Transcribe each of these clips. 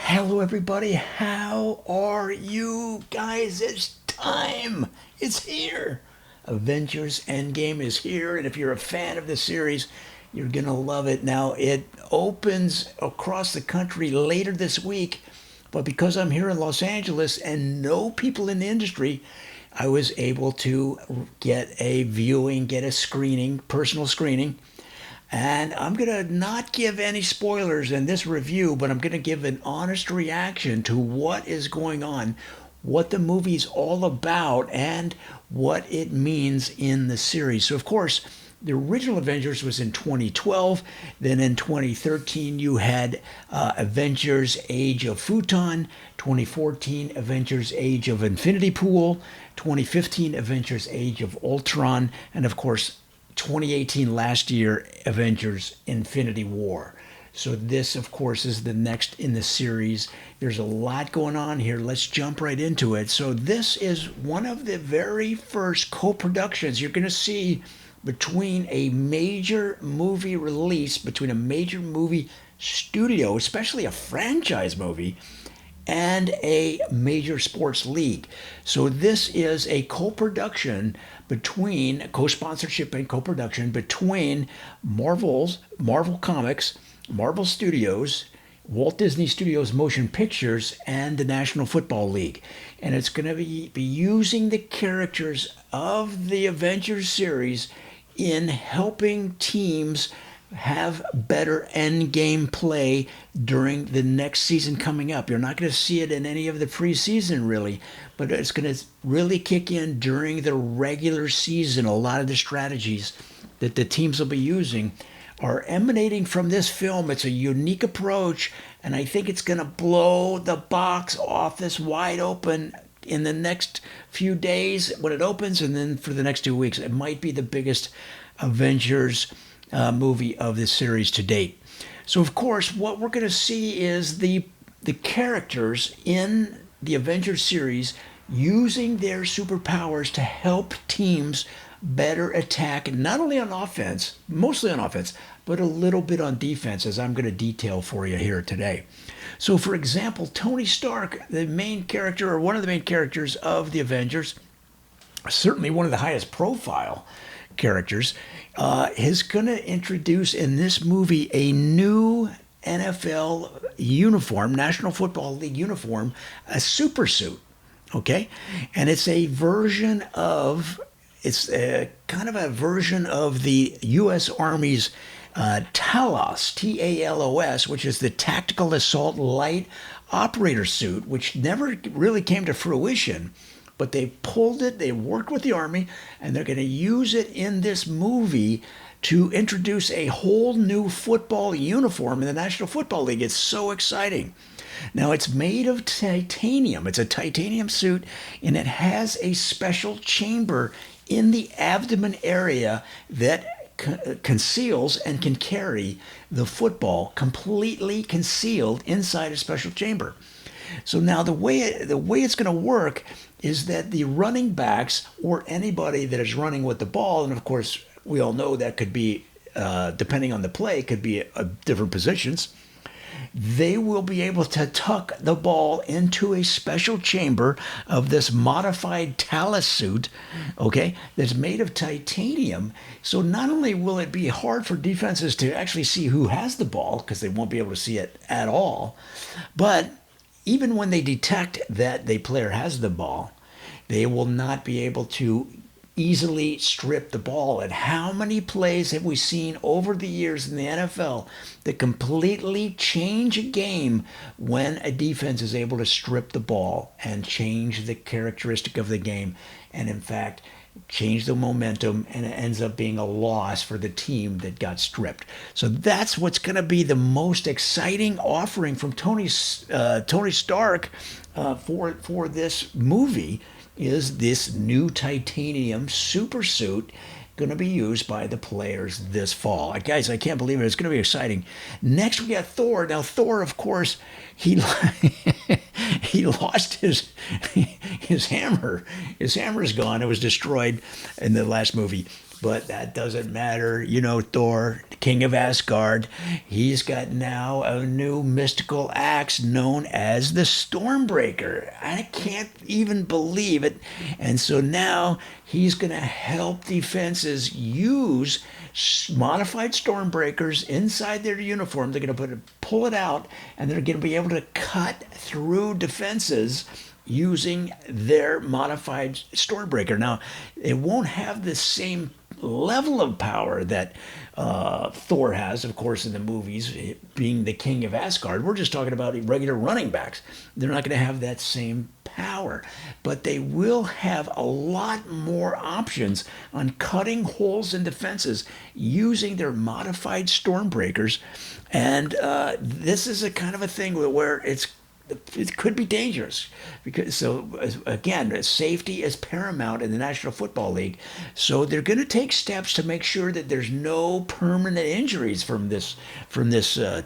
Hello, everybody. How are you guys? It's time. It's here. Avengers Endgame is here. And if you're a fan of the series, you're going to love it. Now, it opens across the country later this week. But because I'm here in Los Angeles and know people in the industry, I was able to get a viewing, get a screening, personal screening. And I'm going to not give any spoilers in this review, but I'm going to give an honest reaction to what is going on, what the movie's all about, and what it means in the series. So, of course, the original Avengers was in 2012. Then in 2013, you had Avengers Age of Futon, 2014, Avengers Age of Infinity Pool, 2015, Avengers Age of Ultron, and of course, 2018, last year, Avengers Infinity War. So this, of course, is the next in the series. There's a lot going on here. Let's jump right into it. So this is one of the very first co-productions you're going to see between a major movie release, between a major movie studio, especially a franchise movie, and a major sports league. So this is a co-production between co-sponsorship and co-production between Marvel Comics, Marvel Studios, Walt Disney Studios Motion Pictures, and the National Football League. And it's going to be using the characters of the Avengers series in helping teams have better end game play during the next season coming up. You're not going to see it in any of the preseason really, but it's going to really kick in during the regular season. A lot of the strategies that the teams will be using are emanating from this film. It's a unique approach, and I think it's going to blow the box office wide open in the next few days when it opens, and then for the next 2 weeks. It might be the biggest Avengers movie of this series to date. So, of course, what we're going to see is the characters in the Avengers series using their superpowers to help teams better attack, not only on offense, mostly on offense, but a little bit on defense, as I'm going to detail for you here today. So, for example, Tony Stark, the main character, or one of the main characters of the Avengers, certainly one of the highest profile characters, is going to introduce in this movie a new NFL uniform, National Football League uniform, a super suit. Okay, and it's a version of kind of a version of the U.S. Army's TALOS, TALOS, which is the Tactical Assault Light Operator Suit, which never really came to fruition. But they pulled it, they worked with the Army, and they're going to use it in this movie to introduce a whole new football uniform in the National Football League. It's so exciting. Now, it's made of titanium. It's a titanium suit, and it has a special chamber in the abdomen area that conceals and can carry the football completely concealed inside a special chamber. So now the way it's going to work is that the running backs or anybody that is running with the ball, and of course we all know that could be, depending on the play, could be different positions, they will be able to tuck the ball into a special chamber of this modified talus suit, okay, that's made of titanium. So not only will it be hard for defenses to actually see who has the ball, because they won't be able to see it at all, but even when they detect that the player has the ball, they will not be able to easily strip the ball. And how many plays have we seen over the years in the NFL that completely change a game when a defense is able to strip the ball and change the characteristic of the game, and in fact change the momentum, and it ends up being a loss for the team that got stripped. So that's what's going to be the most exciting offering from Tony Stark for this movie, is this new titanium super suit going to be used by the players this fall. Guys, I can't believe it. It's going to be exciting. Next, we got Thor. Now, Thor, of course, he he lost his hammer. His hammer is gone. It was destroyed in the last movie. But that doesn't matter. You know, Thor, king of Asgard, he's got now a new mystical axe known as the Stormbreaker. I can't even believe it. And so now he's going to help defenses use modified Stormbreakers inside their uniform. They're going to pull it out, and they're going to be able to cut through defenses using their modified Stormbreaker. Now, it won't have the same level of power that Thor has, of course, in the movies, being the king of Asgard. We're just talking about regular running backs. They're not going to have that same power, but they will have a lot more options on cutting holes in defenses using their modified Stormbreakers. And this is a kind of a thing where it could be dangerous because so again safety is paramount in the National Football League, so they're going to take steps to make sure that there's no permanent injuries from this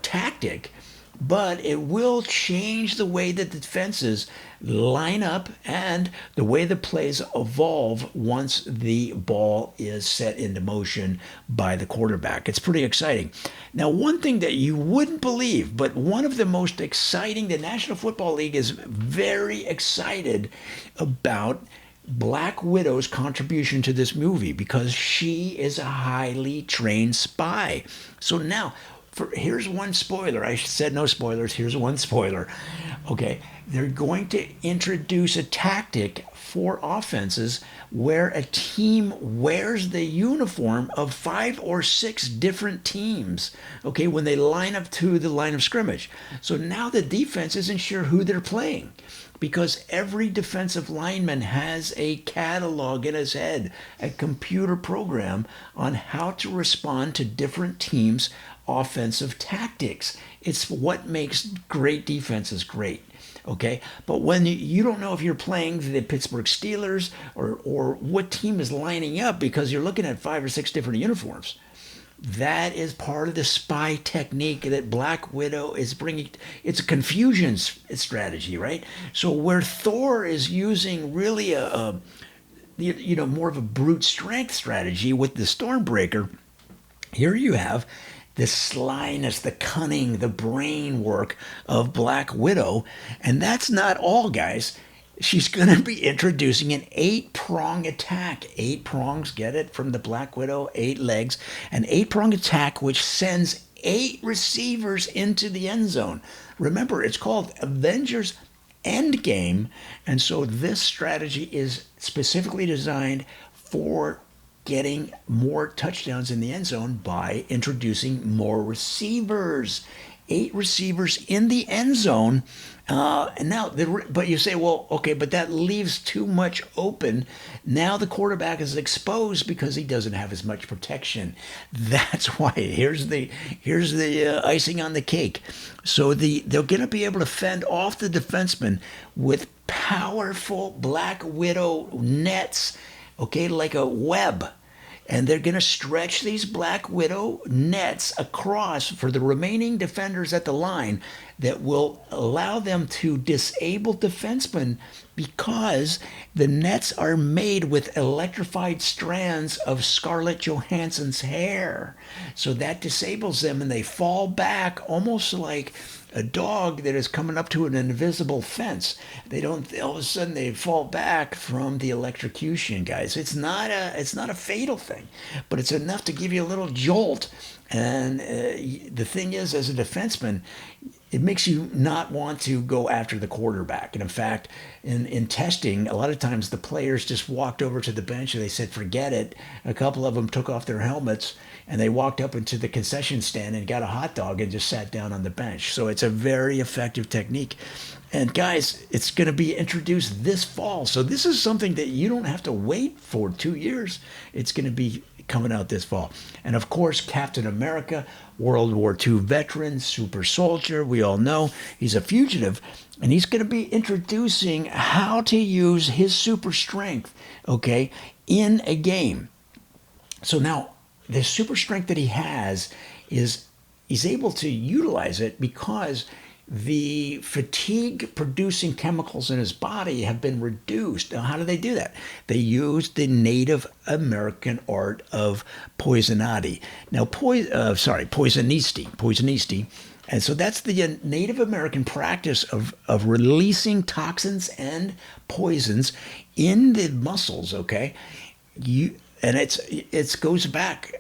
tactic, but it will change the way that the defenses line up and the way the plays evolve once the ball is set into motion by the quarterback. It's pretty exciting. Now, one thing that you wouldn't believe, but one of the most exciting, the National Football League is very excited about Black Widow's contribution to this movie because she is a highly trained spy. So now, here's one spoiler. I said no spoilers. Here's one spoiler. Okay, they're going to introduce a tactic for offenses where a team wears the uniform of 5 or 6 different teams, okay, when they line up to the line of scrimmage. So now the defense isn't sure who they're playing because every defensive lineman has a catalog in his head, a computer program on how to respond to different teams' offensive tactics. It's what makes great defenses great. Okay, but when you don't know if you're playing the Pittsburgh Steelers or what team is lining up because you're looking at 5 or 6 different uniforms, that is part of the spy technique that Black Widow is bringing. It's a confusion strategy, right? So where Thor is using really a more of a brute strength strategy with the Stormbreaker, here you have the slyness, the cunning, the brain work of Black Widow. And that's not all, guys. She's going to be introducing an 8-prong attack. 8 prongs, get it, from the Black Widow, 8 legs. An 8-prong attack which sends 8 receivers into the end zone. Remember, it's called Avengers Endgame. And so this strategy is specifically designed for getting more touchdowns in the end zone by introducing more receivers. 8 receivers in the end zone. And now, but you say, well, okay, but that leaves too much open. Now the quarterback is exposed because he doesn't have as much protection. That's why. Here's the icing on the cake. So they're going to be able to fend off the defenseman with powerful Black Widow nets. Okay, like a web. And they're going to stretch these Black Widow nets across for the remaining defenders at the line that will allow them to disable defensemen because the nets are made with electrified strands of Scarlett Johansson's hair. So that disables them and they fall back almost like a dog that is coming up to an invisible fence. They don't, all of a sudden they fall back from the electrocution, guys. It's not a fatal thing, but it's enough to give you a little jolt. And the thing is, as a defenseman, it makes you not want to go after the quarterback. And in fact, in testing, a lot of times the players just walked over to the bench and they said, forget it. A couple of them took off their helmets and they walked up into the concession stand and got a hot dog and just sat down on the bench. So it's a very effective technique. And guys, it's going to be introduced this fall. So this is something that you don't have to wait for 2 years. It's going to be coming out this fall. And of course, Captain America, World War II veteran, super soldier, we all know he's a fugitive, and he's going to be introducing how to use his super strength, okay, in a game. So now, the super strength that he has is he's able to utilize it because the fatigue producing chemicals in his body have been reduced. Now, how do they do that? They use the Native American art of poisonati. Now, poisonisti. And so that's the Native American practice of releasing toxins and poisons in the muscles, okay? And it goes back,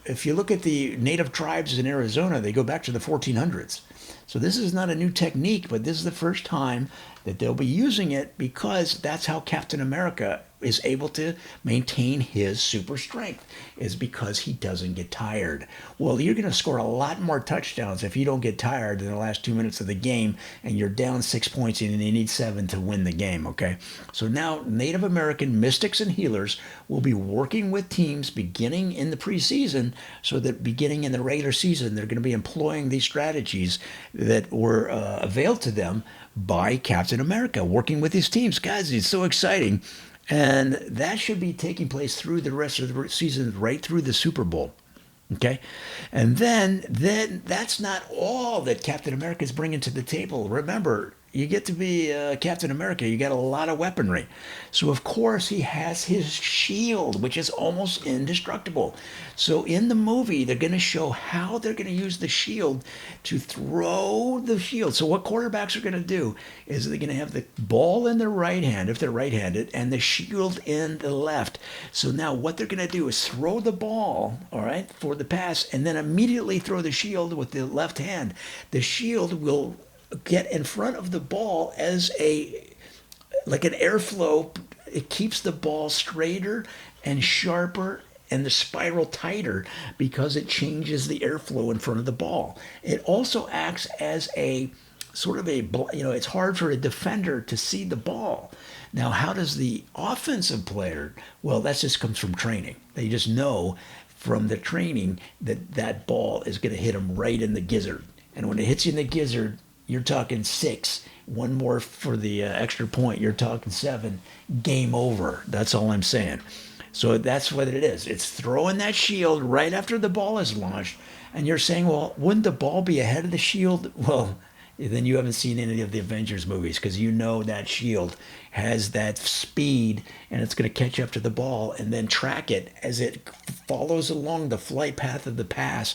if you look at the native tribes in Arizona, they go back to the 1400s. So this is not a new technique, but this is the first time that they'll be using it because that's how Captain America is able to maintain his super strength, is because he doesn't get tired. Well, you're going to score a lot more touchdowns if you don't get tired in the last 2 minutes of the game and you're down 6 points and you need 7 to win the game, okay? So now Native American mystics and healers will be working with teams beginning in the preseason, so that beginning in the regular season, they're going to be employing these strategies that were availed to them by Captain America, working with his teams. Guys, it's so exciting. And that should be taking place through the rest of the season, right through the Super Bowl. Okay? And then that's not all that Captain America is bringing to the table. Remember, you get to be Captain America, you got a lot of weaponry. So, of course, he has his shield, which is almost indestructible. So, in the movie, they're going to show how they're going to use the shield to throw the shield. So, what quarterbacks are going to do is they're going to have the ball in their right hand, if they're right handed, and the shield in the left. So, now what they're going to do is throw the ball, all right, for the pass, and then immediately throw the shield with the left hand. The shield will get in front of the ball as like an airflow. It keeps the ball straighter and sharper and the spiral tighter because it changes the airflow in front of the ball. It also acts as a sort of it's hard for a defender to see the ball. Now, how does the offensive player? Well, that just comes from training. They just know from the training that that ball is going to hit them right in the gizzard. And when it hits you in the gizzard, you're talking 6. One more for the extra point, you're talking 7. Game over. That's all I'm saying. So that's what it is. It's throwing that shield right after the ball is launched. And you're saying, well, wouldn't the ball be ahead of the shield? Well, then you haven't seen any of the Avengers movies, because you know that shield has that speed and it's going to catch up to the ball and then track it as it follows along the flight path of the pass.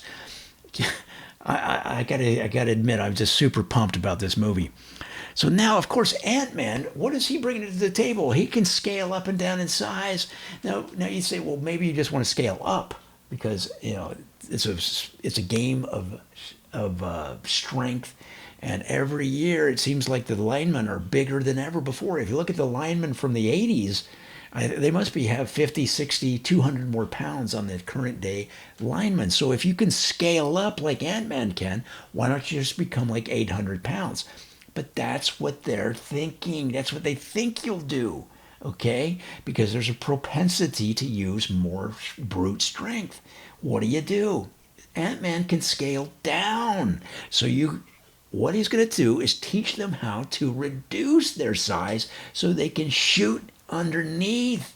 I gotta admit, I'm just super pumped about this movie. So now, of course, Ant-Man, what is he bringing to the table? He can scale up and down in size. Now you say, well, maybe you just want to scale up because it's a game of strength, and every year it seems like the linemen are bigger than ever before. If you look at the linemen from the 80s, they must have 50, 60, 200 more pounds on the current day linemen. So if you can scale up like Ant-Man can, why don't you just become like 800 pounds? But that's what they're thinking. That's what they think you'll do, okay? Because there's a propensity to use more brute strength. What do? Ant-Man can scale down. So what he's going to do is teach them how to reduce their size so they can shoot underneath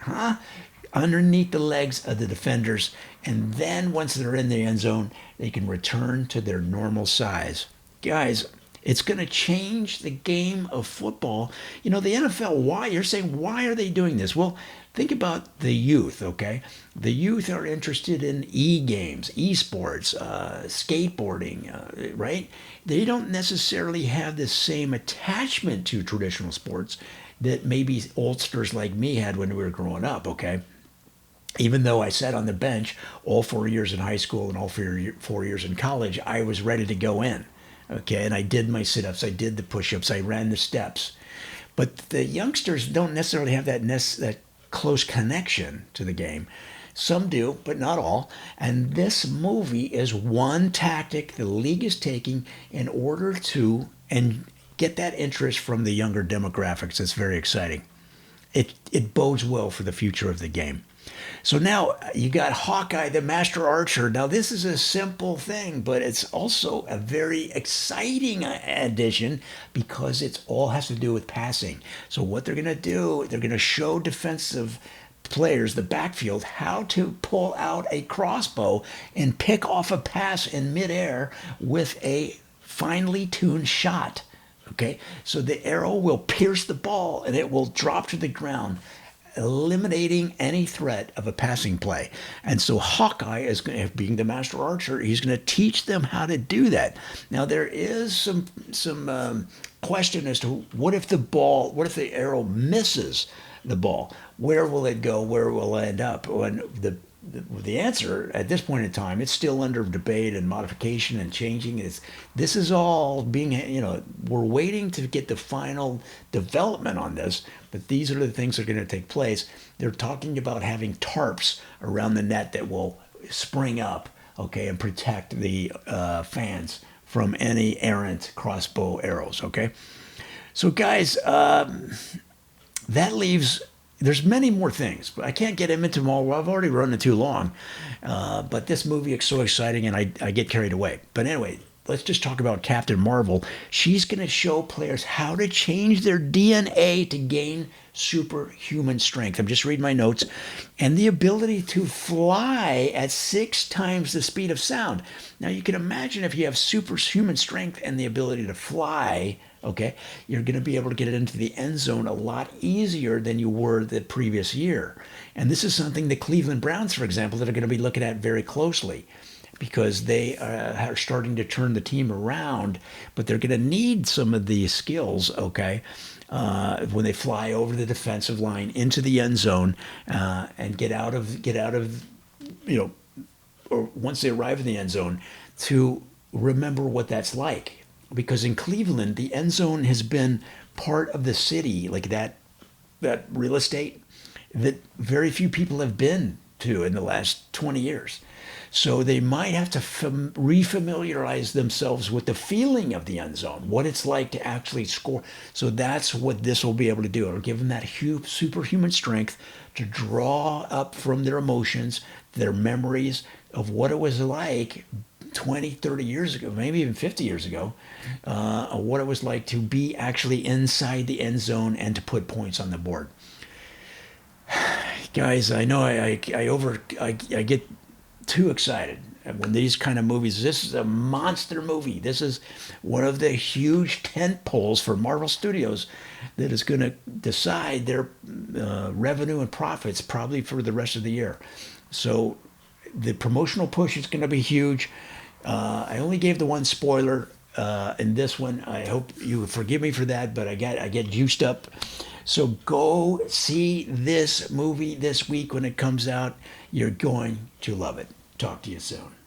the legs of the defenders, and then once they're in the end zone, they can return to their normal size. Guys, it's going to change the game of football. The NFL, why? You're saying, why are they doing this? Well, think about the youth, okay? The youth are interested in e-games, e-sports, skateboarding, right? They don't necessarily have the same attachment to traditional sports that maybe oldsters like me had when we were growing up, okay? Even though I sat on the bench all 4 years in high school and all 4 years in college, I was ready to go in, okay? And I did my sit-ups, I did the push-ups, I ran the steps. But the youngsters don't necessarily have that close connection to the game. Some do, but not all. And this movie is one tactic the league is taking in order to get that interest from the younger demographics. It's very exciting. It bodes well for the future of the game. So now you got Hawkeye, the master archer. Now this is a simple thing, but it's also a very exciting addition because it all has to do with passing. So what they're going to do, they're going to show defensive players, the backfield, how to pull out a crossbow and pick off a pass in midair with a finely tuned shot. Okay, so the arrow will pierce the ball and it will drop to the ground, eliminating any threat of a passing play. And so Hawkeye is going to, being the master archer, he's going to teach them how to do that. Now there is some question as to what if the arrow misses the ball? Where will it go? Where will it end up? When the answer at this point in time, it's still under debate and modification and changing. This is all being, we're waiting to get the final development on this, but these are the things that are going to take place. They're talking about having tarps around the net that will spring up, okay, and protect the fans from any errant crossbow arrows, okay? So guys, that leaves, there's many more things, but I can't get into them all. I've already run it too long. But this movie is so exciting, and I get carried away. But anyway, let's just talk about Captain Marvel. She's going to show players how to change their DNA to gain superhuman strength. I'm just reading my notes. And the ability to fly at 6 times the speed of sound. Now, you can imagine if you have superhuman strength and the ability to fly, okay, you're going to be able to get it into the end zone a lot easier than you were the previous year. And this is something the Cleveland Browns, for example, that are going to be looking at very closely, because they are starting to turn the team around, but they're going to need some of these skills, okay, when they fly over the defensive line into the end zone and get out of, or once they arrive in the end zone, to remember what that's like. Because in Cleveland, the end zone has been part of the city, like that real estate that very few people have been to in the last 20 years. So they might have to refamiliarize themselves with the feeling of the end zone, what it's like to actually score. So that's what this will be able to do. It'll give them that superhuman strength to draw up from their emotions, their memories of what it was like 20, 30 years ago, maybe even 50 years ago, what it was like to be actually inside the end zone and to put points on the board. Guys, I know I get too excited when these kind of movies. This is a monster movie. This is one of the huge tent poles for Marvel Studios that is going to decide their revenue and profits probably for the rest of the year. So the promotional push is going to be huge. I only gave the one spoiler in this one. I hope you forgive me for that, but I get juiced up. So go see this movie this week when it comes out. You're going to love it. Talk to you soon.